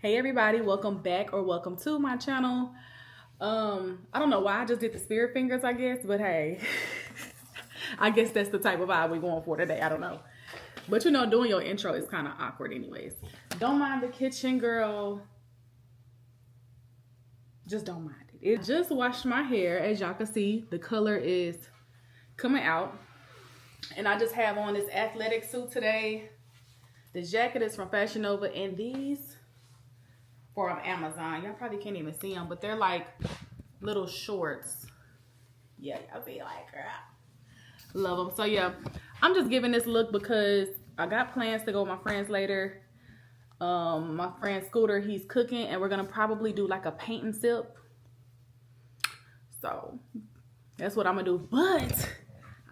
Hey everybody, welcome back or welcome to my channel. I don't know why I just did the spirit fingers, I guess, but hey, I guess that's the type of vibe we're going for today. I don't know. But you know, doing your intro is kind of awkward anyways. Don't mind the kitchen, girl. Just don't mind it. It just washed my hair. As y'all can see, the color is coming out. And I just have on this athletic suit today. The jacket is from Fashion Nova, and these from Amazon. Y'all probably can't even see them, but they're like little shorts. Yeah, y'all be like, girl, love them. So yeah, I'm just giving this look because I got plans to go with my friends later. My friend Scooter, he's cooking, and we're gonna probably do like a paint and sip. So that's what I'm gonna do. But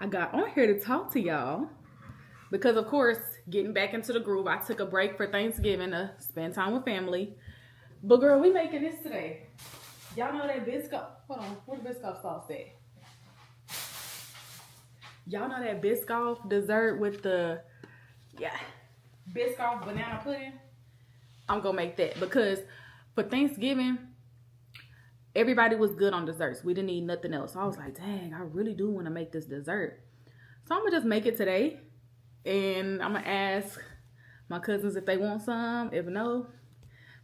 I got on here to talk to y'all because, of course, getting back into the groove. I took a break for Thanksgiving to spend time with family. But girl, we making this today. Y'all know that Biscoff. Hold on, where the Biscoff sauce at? Y'all know that Biscoff dessert with the Biscoff banana pudding? I'm gonna make that because for Thanksgiving, everybody was good on desserts. We didn't need nothing else. So I was like, dang, I really do want to make this dessert. So I'm gonna just make it today. And I'm gonna ask my cousins if they want some. If no,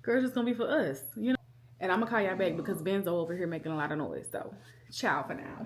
girl, it's gonna be for us, you know. And I'm gonna call y'all back because Benzo over here making a lot of noise. So, ciao for now.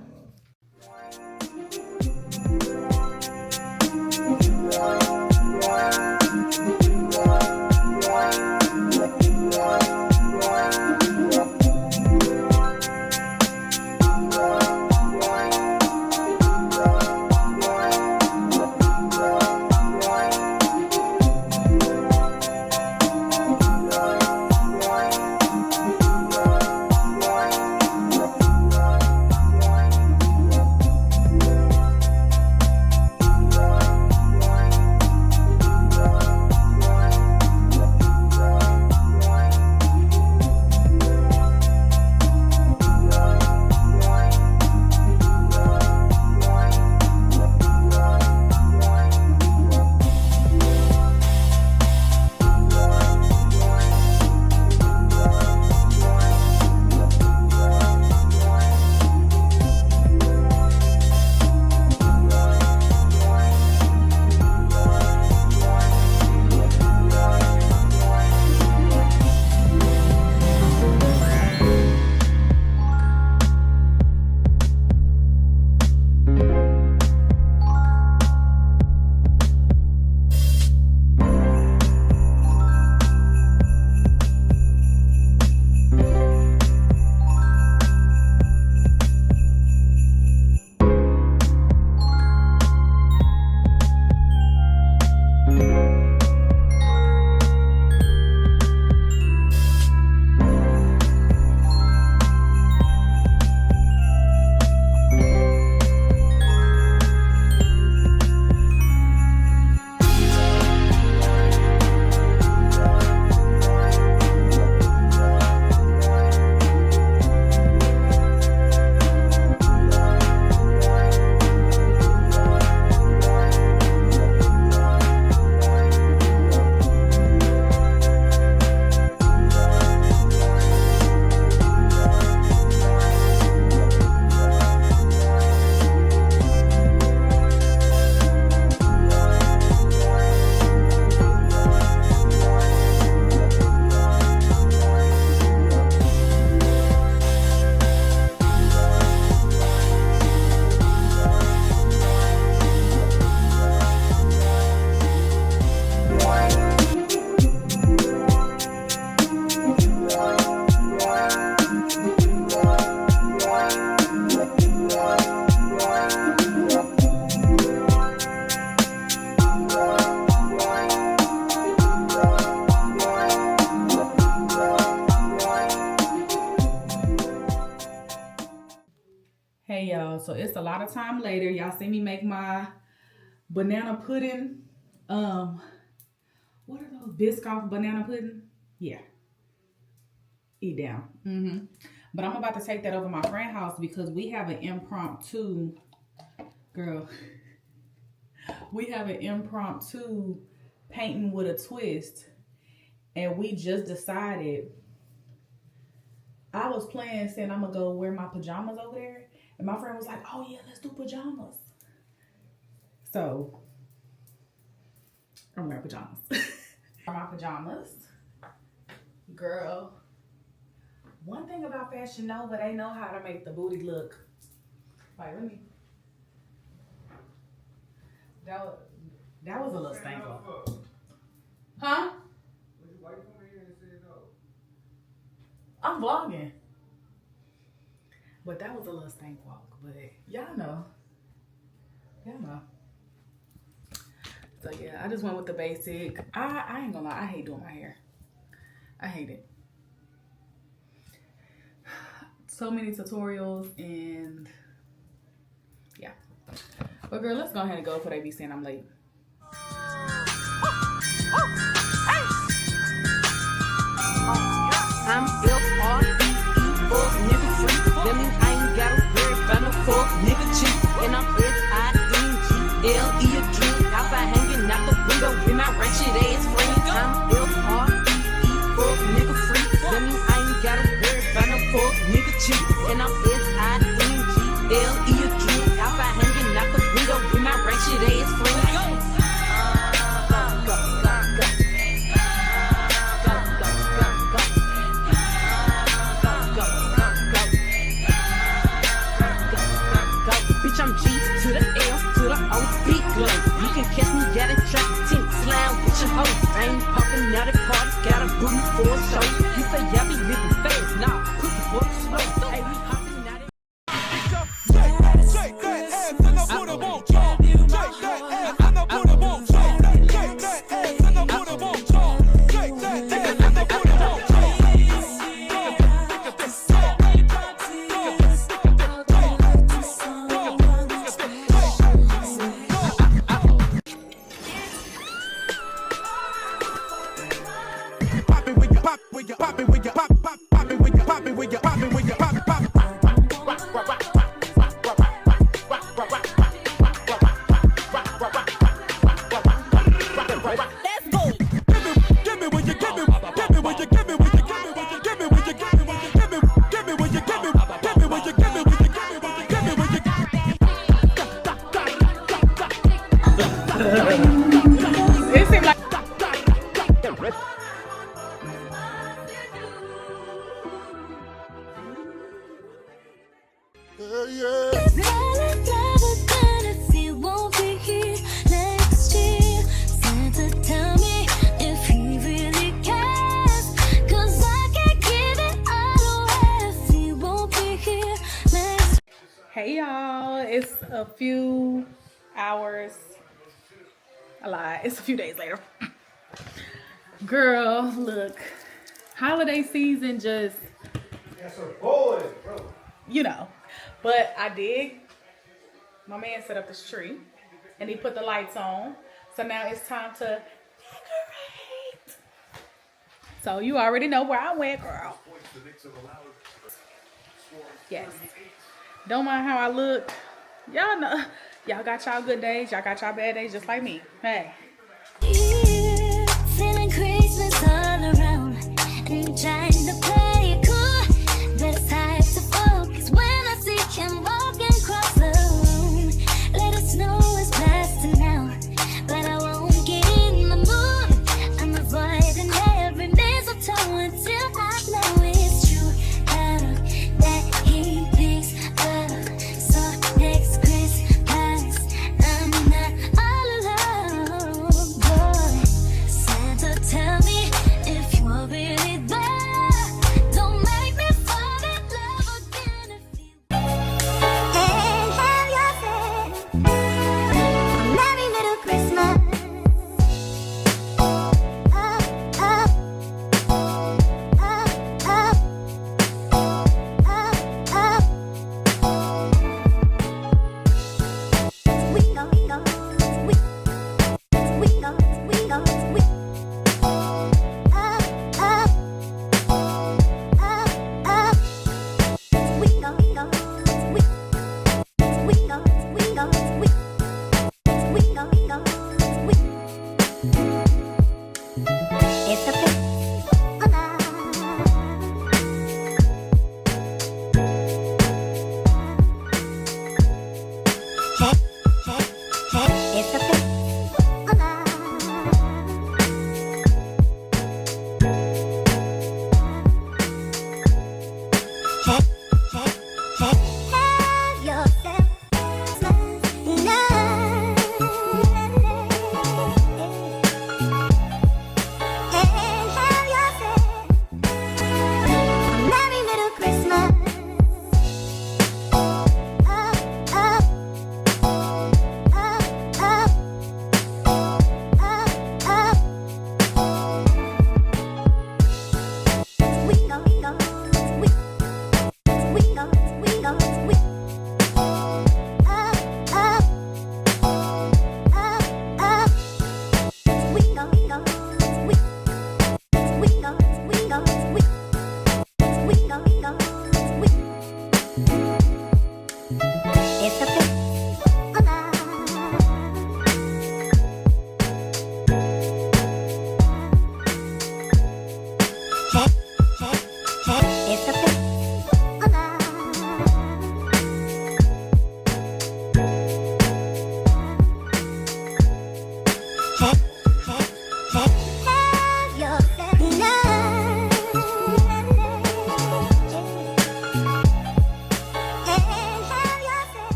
Hey y'all, so it's a lot of time later. Y'all see me make my banana pudding. What are those? Biscoff banana pudding? Yeah. Eat down. But I'm about to take that over to my friend's house because we have an impromptu, girl. We have an impromptu painting with a twist. And we just decided, I was playing saying I'm gonna go wear my pajamas over there. And my friend was like, oh yeah, let's do pajamas. So, I'm wearing pajamas. My pajamas. Girl, one thing about Fashion Nova, they know how to make the booty look. Like, let me. That was a little stank up. Huh? I'm vlogging. But that was a little stank walk. But y'all know. Y'all know. So yeah, I just went with the basic. I ain't gonna lie, I hate doing my hair. I hate it. So many tutorials and yeah. But girl, let's go ahead and go before they be saying I'm late. I'm F-R-E-E, fuck nigga free. That means I ain't gotta worry about no fuck nigga cheap. And I'm S-I-N-G-L-E a drink. Outside hanging out the window with my ratchet ass friends. I'm F-R-E-E, fuck nigga free. That means I ain't gotta worry about no fuck nigga cheap. And I'm S-I-N-G-L-E a drink. Outside hanging out the window with my ratchet ass friends. I'm G to the L to the O, big glow. You can catch me at a track, tink slam with your hoe. I ain't popping out at parties, got a booty for a show. You say y'all be living fast, nah, put the book slow. Hey, we hopping out at shake that ass and I put it on top. Shake that ass and I put it on top. Shake that ass and I put it on top. Shake that ass and I put it on top. Hey y'all, it's a few hours, a lie, it's a few days later. Girl, look, holiday season just, you know, but I did, my man set up this tree and he put the lights on. So now it's time to decorate. So you already know where I went, girl. Yes. Don't mind how I look. Y'all know. Y'all got y'all good days. Y'all got y'all bad days just like me. Hey. Yeah, feeling Christmas all around. And trying to play it cool. Best time to focus when I see him walking across the room. Let us know it's blasting out. But I won't get in the mood. I'm avoiding every mistletoe until I know it's true. That he thinks of. So next Christmas, I'm not all alone. Boy, Santa, tell me if you're really there.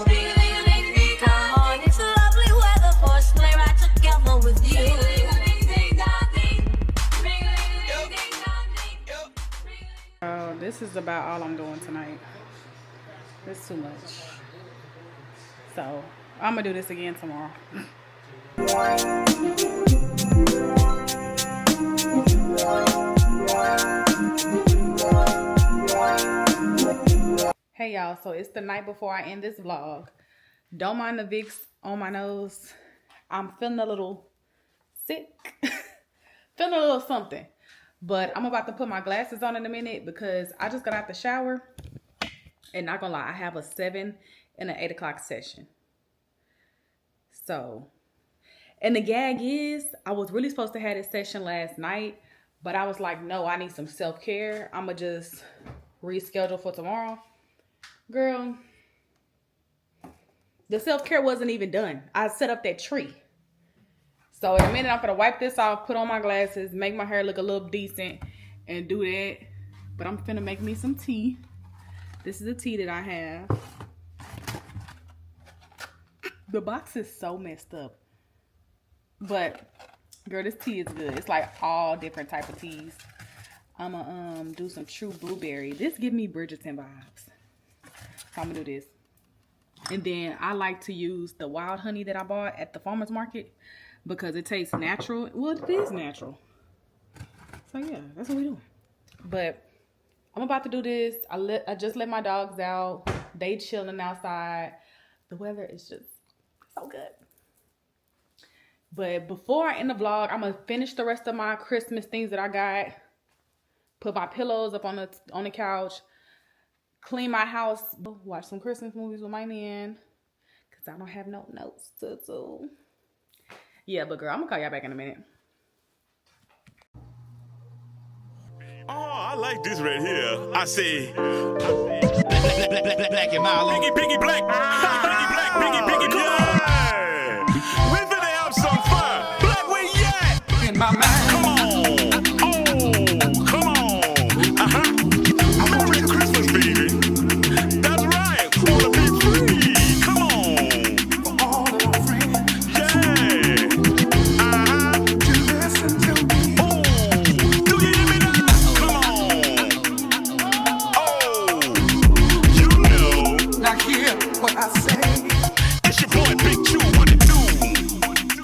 Come on, it's lovely weather for a sleigh ride together with you. Oh, this is about all I'm doing tonight. It's too much. So I'm gonna do this again tomorrow. Hey y'all, so it's the night before I end this vlog. Don't mind the Vicks on my nose. I'm feeling a little sick. Feeling a little something. But I'm about to put my glasses on in a minute because I just got out the shower. And not gonna lie, I have a 7 and an 8 o'clock session. So, and the gag is, I was really supposed to have this session last night. But I was like, no, I need some self-care. I'm gonna just reschedule for tomorrow. Girl, the self-care wasn't even done. I set up that tree. So in a minute, I'm gonna wipe this off, put on my glasses, make my hair look a little decent, and do that. But I'm finna make me some tea. This is the tea that I have. The box is so messed up. But, girl, this tea is good. It's like all different type of teas. I'm gonna do some true blueberry. This give me Bridgerton vibes. So I'm gonna do this. And then I like to use the wild honey that I bought at the farmer's market because it tastes natural. Well, it is natural. So yeah, that's what we do. But I'm about to do this. I just let my dogs out. They chilling outside. The weather is just so good. But before I end the vlog, I'm gonna finish the rest of my Christmas things that I got. Put my pillows up on the couch. Clean my house. Watch some Christmas movies with my man. Because I don't have no notes to do. Yeah, but girl, I'm going to call y'all back in a minute. Oh, I like this right here. I say, Black and mild. Piggy black. Piggy black. Yeah. We finna have some fun. Black, where you at? In my mind. Come on. Merry Christmas, baby. That's right. Wanna be free. Come on. For all of our friends. Yeah. To listen to me. Oh, do you hear me now? Come on. Oh, you know. Now hear what I say. It's your boy Big Q, what it do?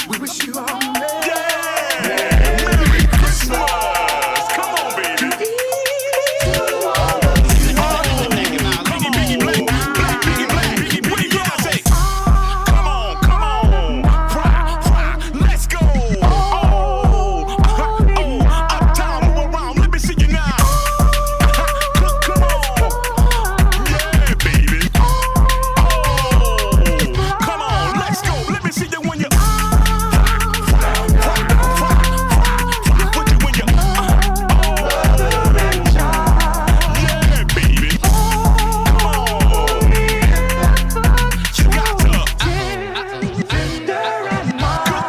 We wish you all Merry Yeah. Merry Christmas. Come on, baby. Piggy black. What you gonna say? Come on. Fry. Let's go. Uptown, move around. Let me see you now. Come on. Yeah, baby. Come on. Let's go. Let me see you when you. Yeah, baby. Come on. You got to.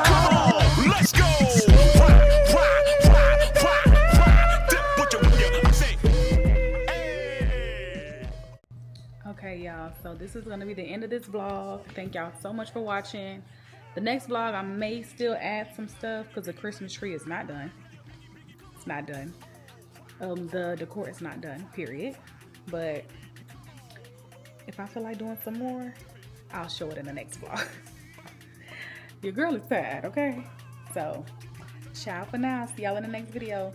Come on. Let's go. Fry. Dip with you when you. I say, hey. Okay, y'all. So this is going to be the end of this vlog. Thank y'all so much for watching. The next vlog, I may still add some stuff because the Christmas tree is not done. It's not done. The decor is not done, period. But if I feel like doing some more, I'll show it in the next vlog. Your girl is sad, okay? So, ciao for now. See y'all in the next video.